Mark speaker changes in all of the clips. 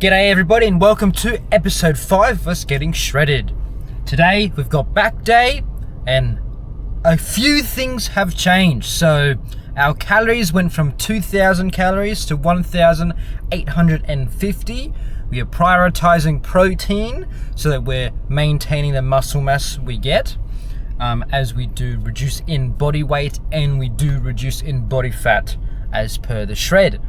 Speaker 1: G'day everybody and welcome to episode 5 of us getting shredded. Today we've got back day and a few things have changed. So our calories went from 2,000 calories to 1,850. We are prioritizing protein so that we're maintaining the muscle mass we get, as we do reduce in body weight and we do reduce in body fat as per the shred.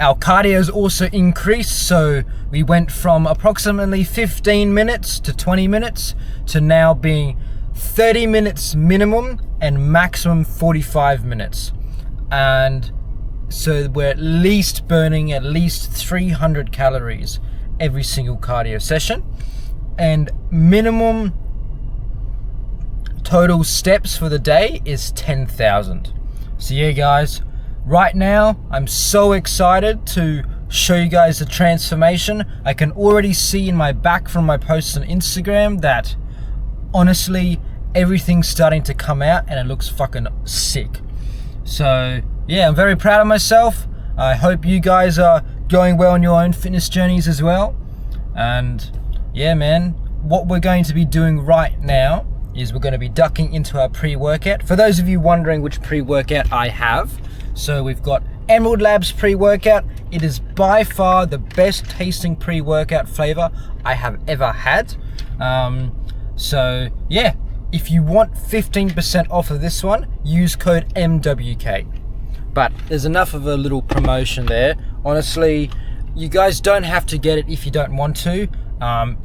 Speaker 1: Our cardio has also increased, so we went from approximately 15 minutes to 20 minutes to now being 30 minutes minimum and maximum 45 minutes. And so we're at least burning at least 300 calories every single cardio session. And minimum total steps for the day is 10,000. So yeah guys, right now, I'm so excited to show you guys the transformation. I can already see in my back from my posts on Instagram that honestly, everything's starting to come out and it looks fucking sick. So yeah, I'm very proud of myself. I hope you guys are going well on your own fitness journeys as well. And yeah, man, what we're going to be doing right now is we're going to be ducking into our pre-workout. For those of you wondering which pre-workout I have, so we've got Emerald Labs pre-workout. It is by far the best tasting pre-workout flavor I have ever had. So yeah, if you want 15% off of this one, use code MWK. But there's enough of a little promotion there. Honestly, you guys don't have to get it if you don't want to.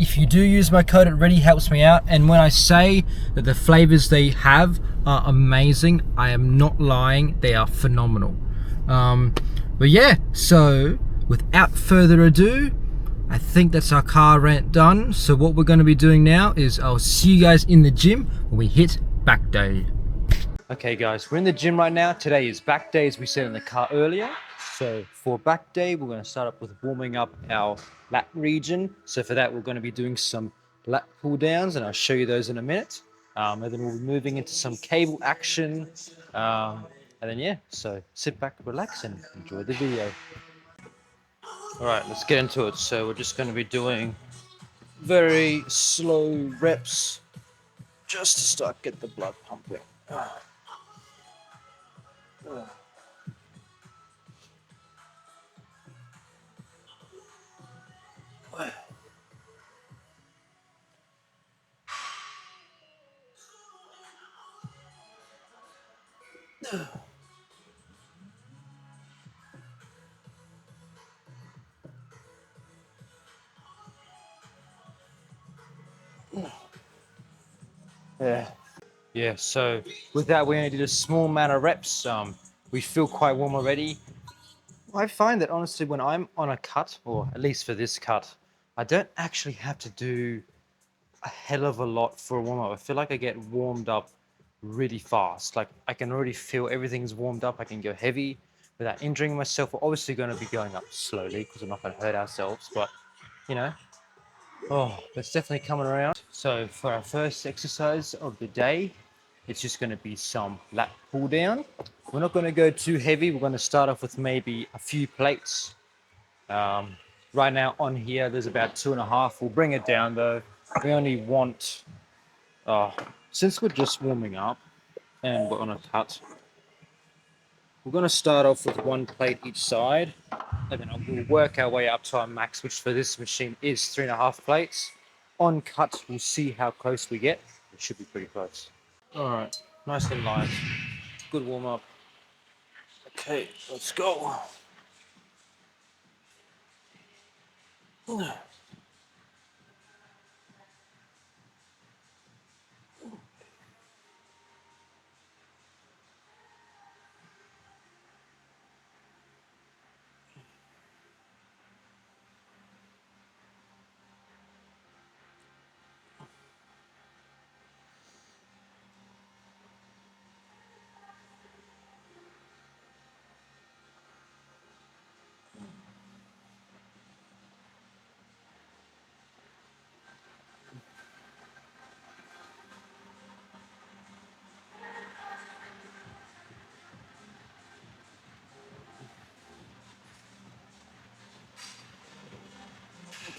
Speaker 1: If you do use my code, it really helps me out. And when I say that the flavors they have are amazing, I am not lying, they are phenomenal. But yeah, so without further ado, I think that's our car rant done. So what we're going to be doing now is I'll see you guys in the gym when we hit back day. Okay guys, we're in the gym right now. Today is back day, as we said in the car earlier. So for back day, we're going to start up with warming up our lat region. So for that, we're going to be doing some lat pull downs, and I'll show you those in a minute. And then we'll be moving into some cable action. And then yeah, so sit back, relax, and enjoy the video. All right, let's get into it. So we're just going to be doing very slow reps just to start get the blood pumping. Yeah, so with that, we only did a small amount of reps. We feel quite warm already. I find that honestly, when I'm on a cut, or at least for this cut, I don't actually have to do a hell of a lot for a warm-up. I feel like I get warmed up really fast. Like I can already feel everything's warmed up. I can go heavy without injuring myself. We're obviously going to be going up slowly because we're not going to hurt ourselves, but you know, that's definitely coming around. So for our first exercise of the day, it's just going to be some lat pull down. We're not going to go too heavy. We're going to start off with maybe a few plates. Right now on here, there's about 2.5. We'll bring it down though. We only want, since we're just warming up and we're on a cut, we're going to start off with 1 plate each side, and then we'll work our way up to our max, which for this machine is 3.5 plates. On cut, we'll see how close we get. It should be pretty close. All right, nice and light. Good warm up. Okay, let's go.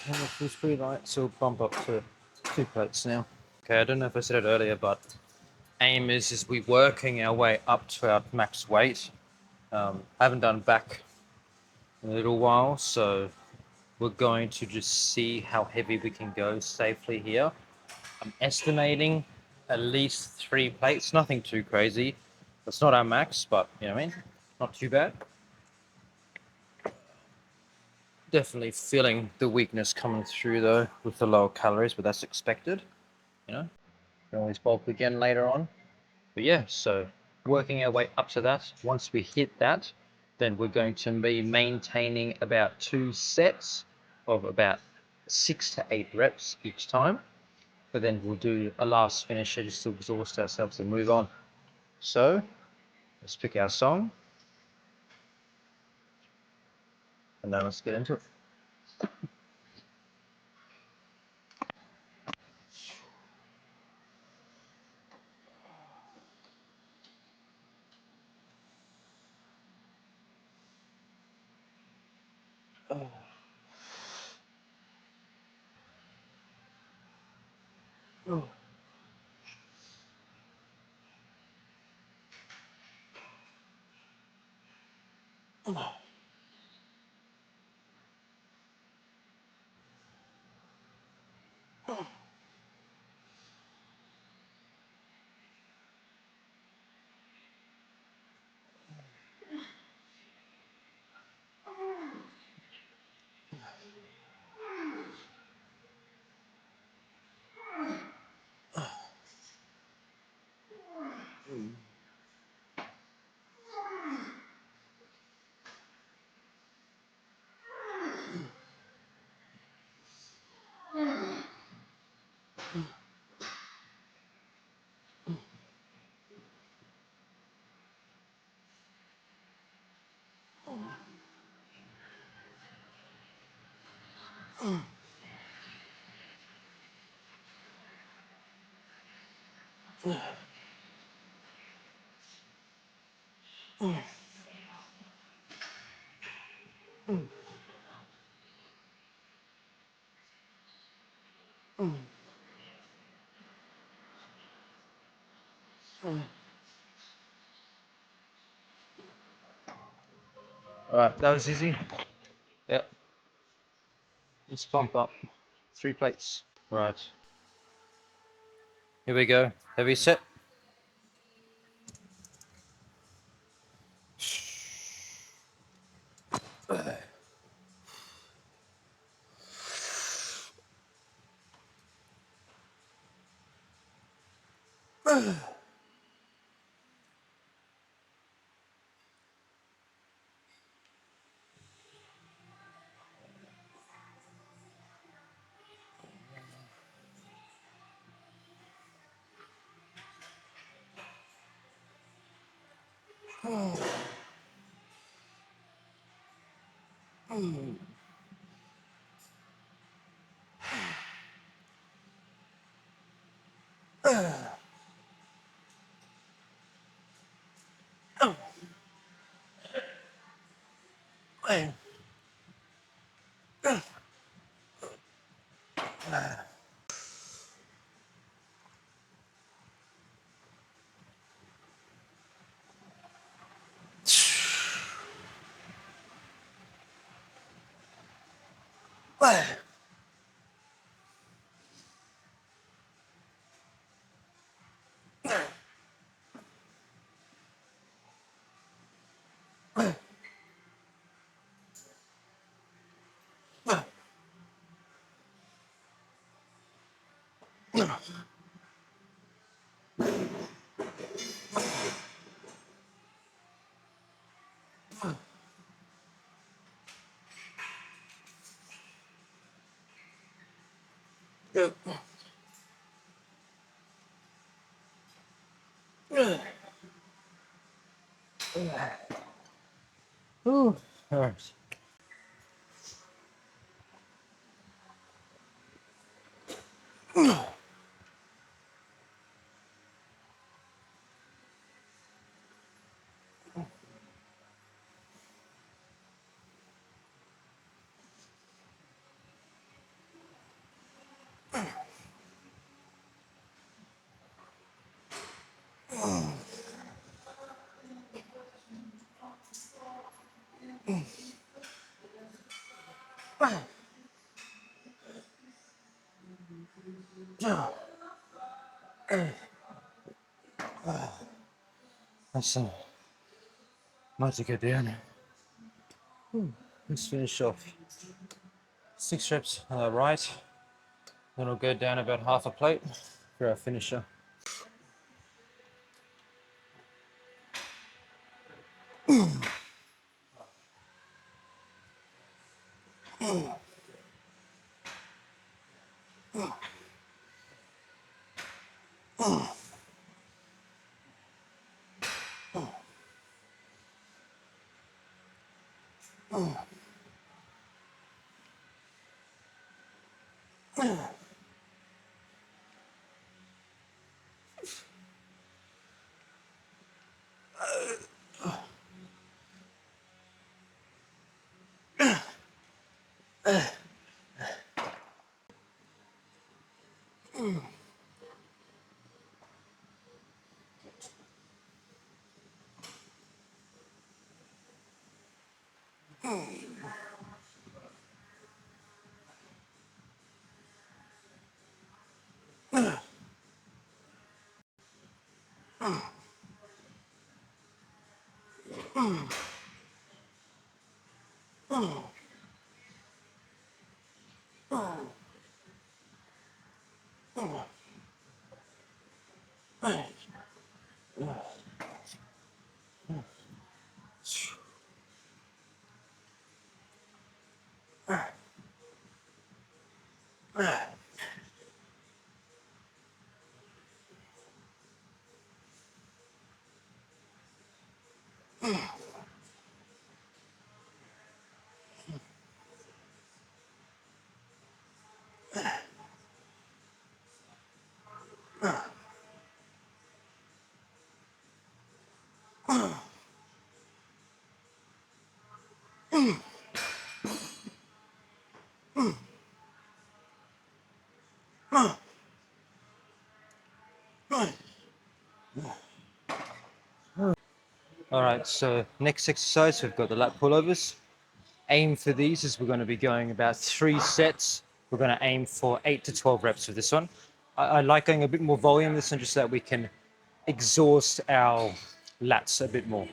Speaker 1: And it feels pretty light, so we'll bump up to 2 plates now. Okay, I don't know if I said it earlier, but aim is we working our way up to our max weight. I haven't done back in a little while, so we're going to just see how heavy we can go safely here. I'm estimating at least 3 plates, nothing too crazy. That's not our max, but you know what I mean? Not too bad. Definitely feeling the weakness coming through though with the lower calories, but that's expected. You know, can always bulk again later on. But yeah, so working our way up to that. Once we hit that, then we're going to be maintaining about 2 sets of about 6 to 8 reps each time. But then we'll do a last finisher just to exhaust ourselves and move on. So let's pick our song and then let's get into it. Alright, that was easy. Yep. Let's bump up 3 plates. Right. Here we go. Heavy set. Ooh, alright. That's much to get down. Let's finish off 6 reps on the right. Then we'll go down about half a plate for our finisher. Alright, so next exercise we've got the lat pullovers. Aim for these is we're going to be going about 3 sets. We're going to aim for 8 to 12 reps with this one. I like going a bit more volume with this one just so that we can exhaust our lats a bit more.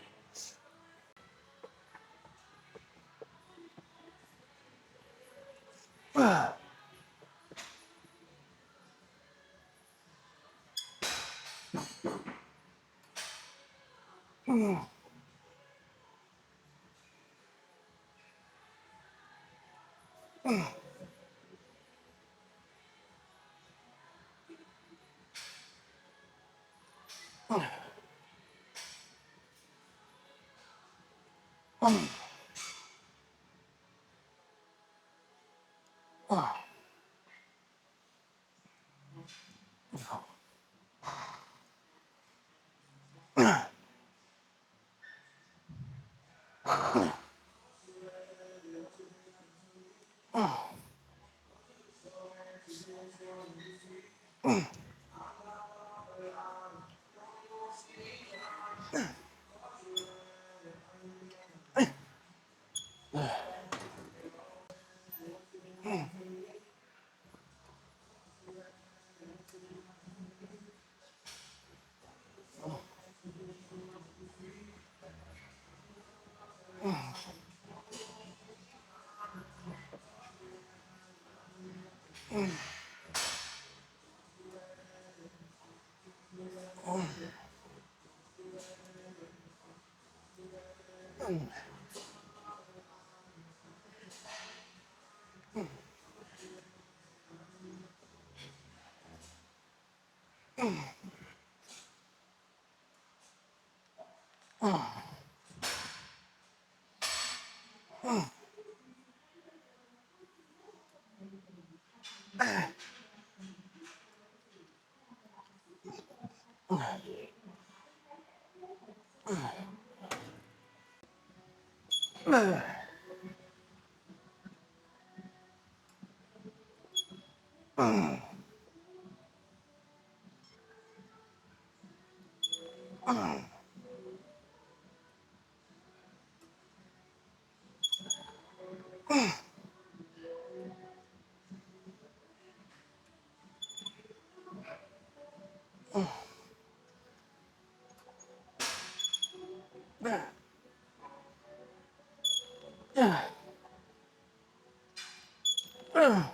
Speaker 1: Time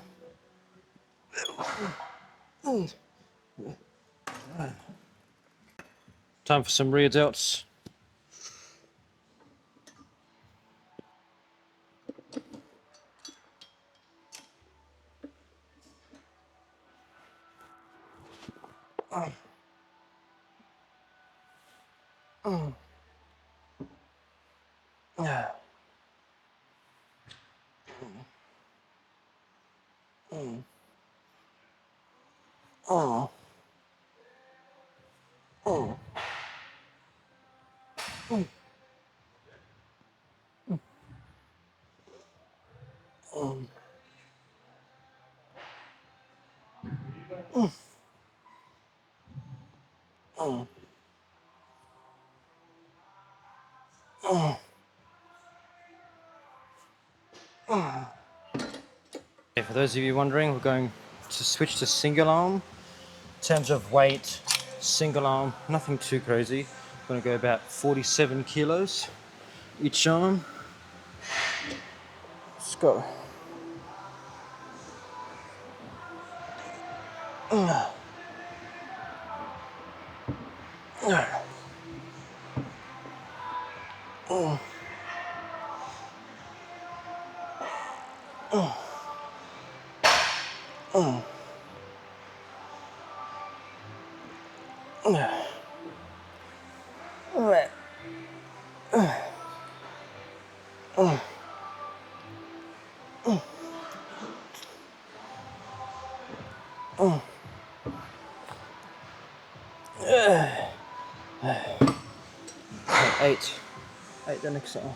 Speaker 1: for some rear delts. Okay, for those of you wondering, we're going to switch to single arm. In terms of weight, single arm, nothing too crazy. I'm going to go about 47 kilos each arm. Let's go. Eight the next arm.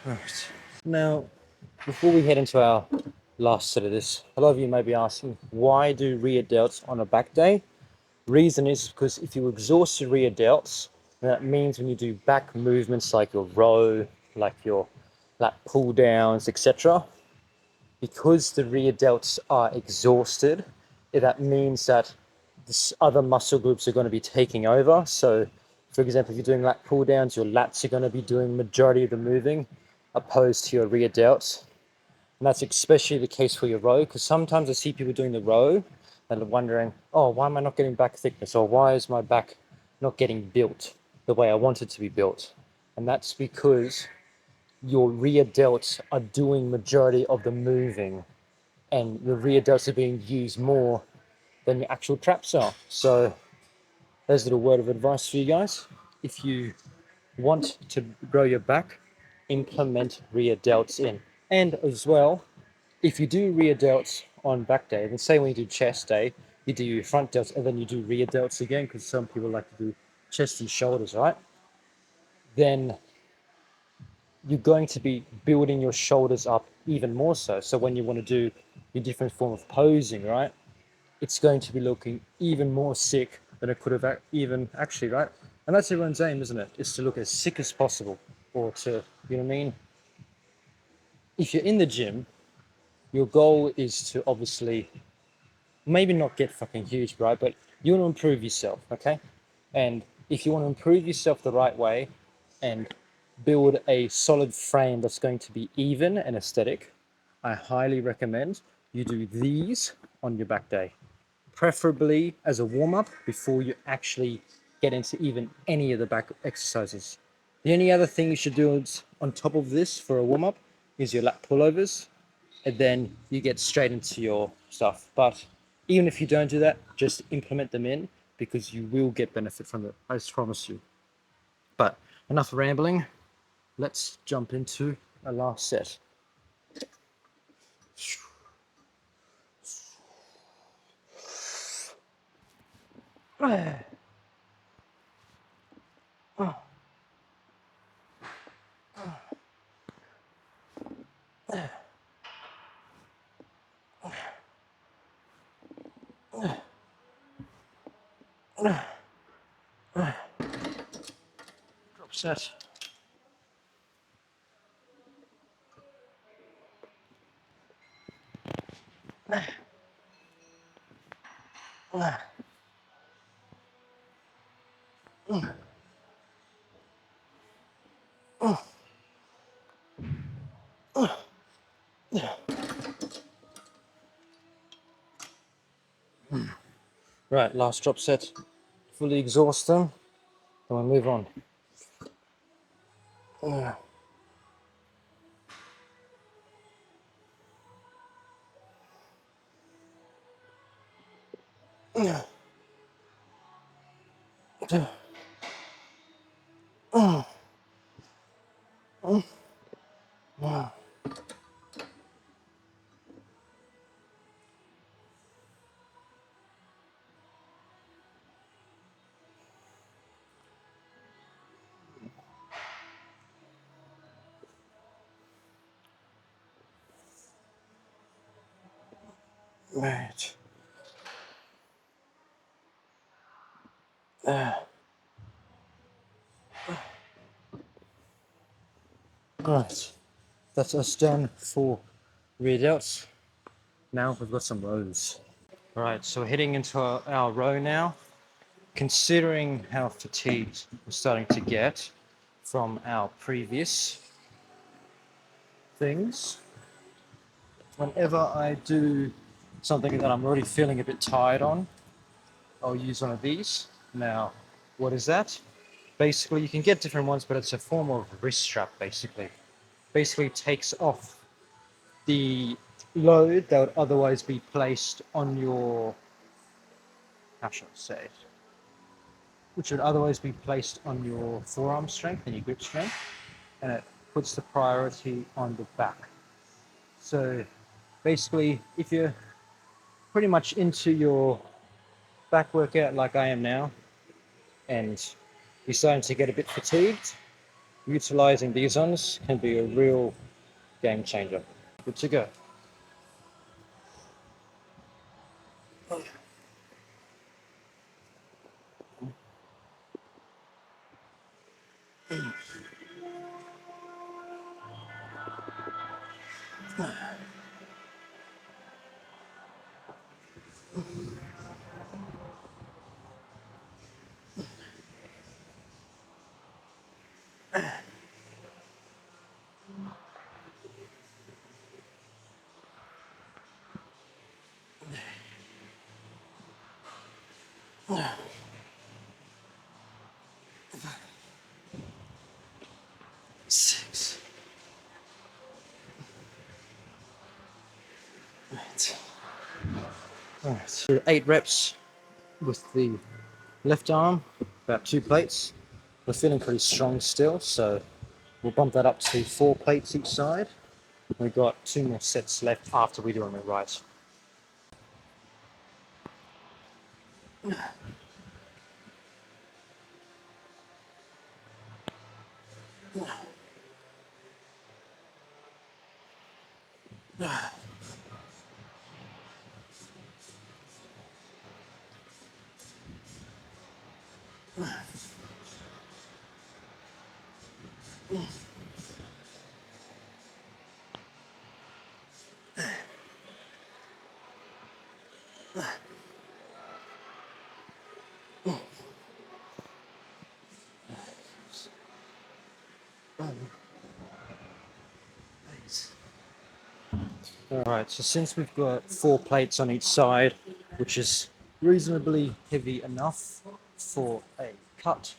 Speaker 1: Right. Now, before we head into our last set of this, a lot of you may be asking, why do rear delts on a back day? Reason is because if you exhaust your rear delts, that means when you do back movements like your row, like your lat pull downs, etc., because the rear delts are exhausted, that means that this other muscle groups are going to be taking over. So, for example, if you're doing lat pull downs, your lats are going to be doing majority of the moving, opposed to your rear delts. And that's especially the case for your row, because sometimes I see people doing the row and they're wondering, oh, why am I not getting back thickness? Or why is my back not getting built the way I want it to be built? And that's because your rear delts are doing majority of the moving, and your rear delts are being used more than your actual traps are. So there's a little word of advice for you guys. If you want to grow your back, implement rear delts in. And as well, if you do rear delts on back day, then say when you do chest day, you do your front delts and then you do rear delts again, because some people like to do chest and shoulders, right? Then you're going to be building your shoulders up even more so. So when you want to do your different form of posing, right, it's going to be looking even more sick than it could have even actually, right? And that's everyone's aim, isn't it? Is to look as sick as possible, or to, you know what I mean? If you're in the gym, your goal is to obviously maybe not get fucking huge, right? But you want to improve yourself, okay? And if you want to improve yourself the right way and build a solid frame that's going to be even and aesthetic, I highly recommend you do these on your back day, preferably as a warm-up before you actually get into even any of the back exercises. The only other thing you should do is, on top of this for a warm-up, is your lat pullovers, and then you get straight into your stuff. But even if you don't do that, just implement them in, because you will get benefit from it, I promise you. But enough rambling, let's jump into a last set. set. Right, last drop set. Fully exhaust them, then we'll move on. Right. Right. That's us done for rear delts. Now we've got some rows. Right, so we're heading into our row now. Considering how fatigued we're starting to get from our previous things, whenever I do something that I'm already feeling a bit tired on, I'll use one of these. Now, what is that? Basically, you can get different ones, but it's a form of wrist strap, basically. Basically takes off the load that would otherwise be placed on your, how should I say it? Which would otherwise be placed on your forearm strength and your grip strength, and it puts the priority on the back. So basically, if you're pretty much into your back workout like I am now, and you're starting to get a bit fatigued, utilizing these ones can be a real game changer. Good to go. Six. Right. All right. So 8 reps with the left arm, about 2 plates. We're feeling pretty strong still, so we'll bump that up to 4 plates each side. We've got 2 more sets left after we do on the right. Alright, so since we've got 4 plates on each side, which is reasonably heavy enough for a cut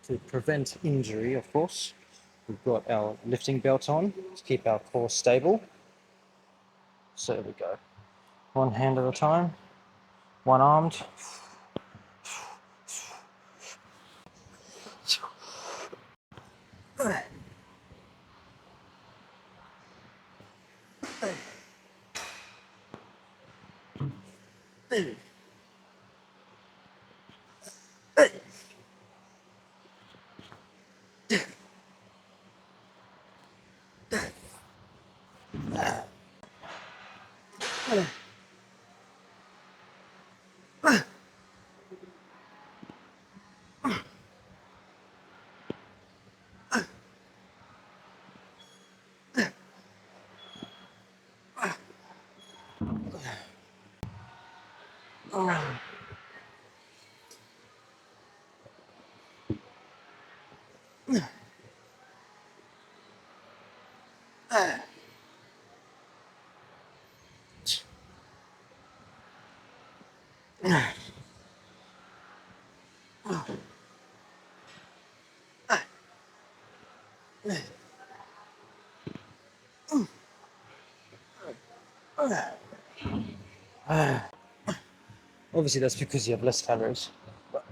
Speaker 1: to prevent injury, of course, we've got our lifting belt on to keep our core stable. So there we go. 1 hand at a time, 1 armed. Obviously, that's because you have less calories. But,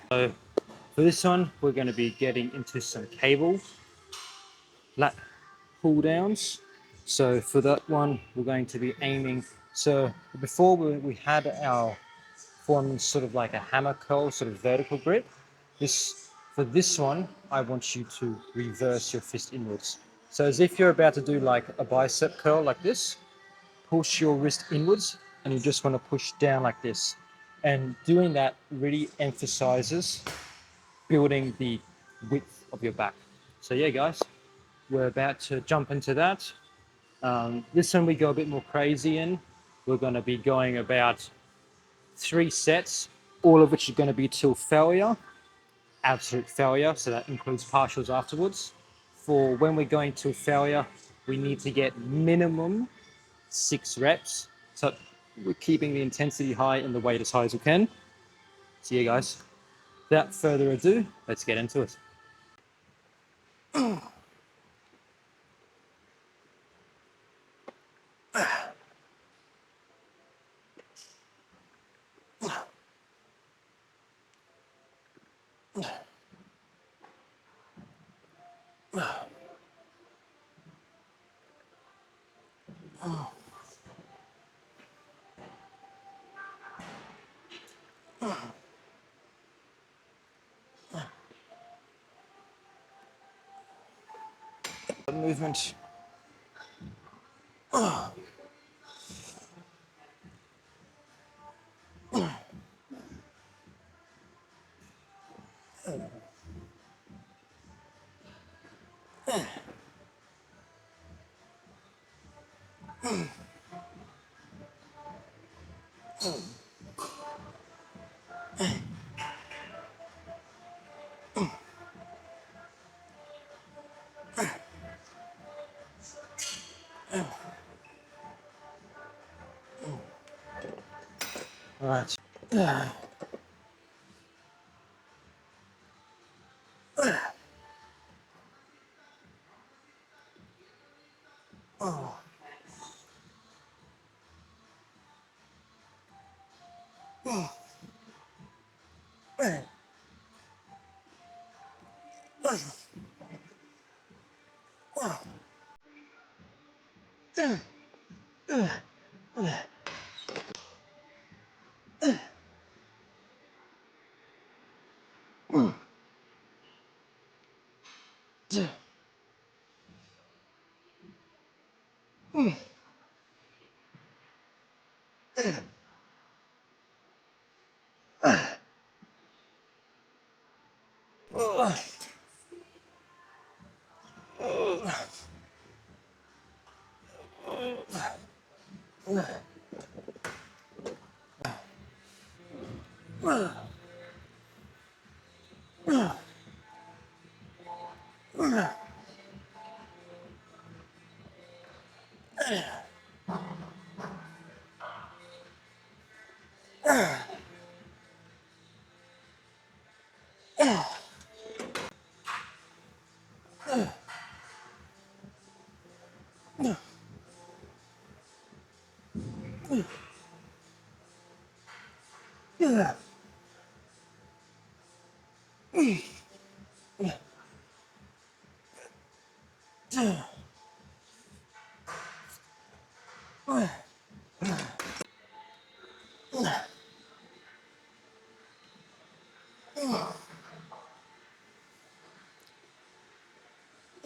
Speaker 1: so for this one, we're going to be getting into some cable lat pull downs. So for that one, we're going to be aiming. So before we had our form sort of like a hammer curl, sort of vertical grip. For this one, I want you to reverse your fist inwards. So as if you're about to do like a bicep curl like this, push your wrist inwards and you just want to push down like this. And doing that really emphasizes building the width of your back. So yeah, guys, we're about to jump into that. This one we go a bit more crazy in. We're going to be going about 3 sets, all of which are going to be till failure, absolute failure. So that includes partials afterwards. For when we're going to failure, we need to get minimum 6 reps. So we're keeping the intensity high and the weight as high as we can. So yeah, guys, without further ado, let's get into it. Movement. All right.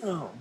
Speaker 1: Oh.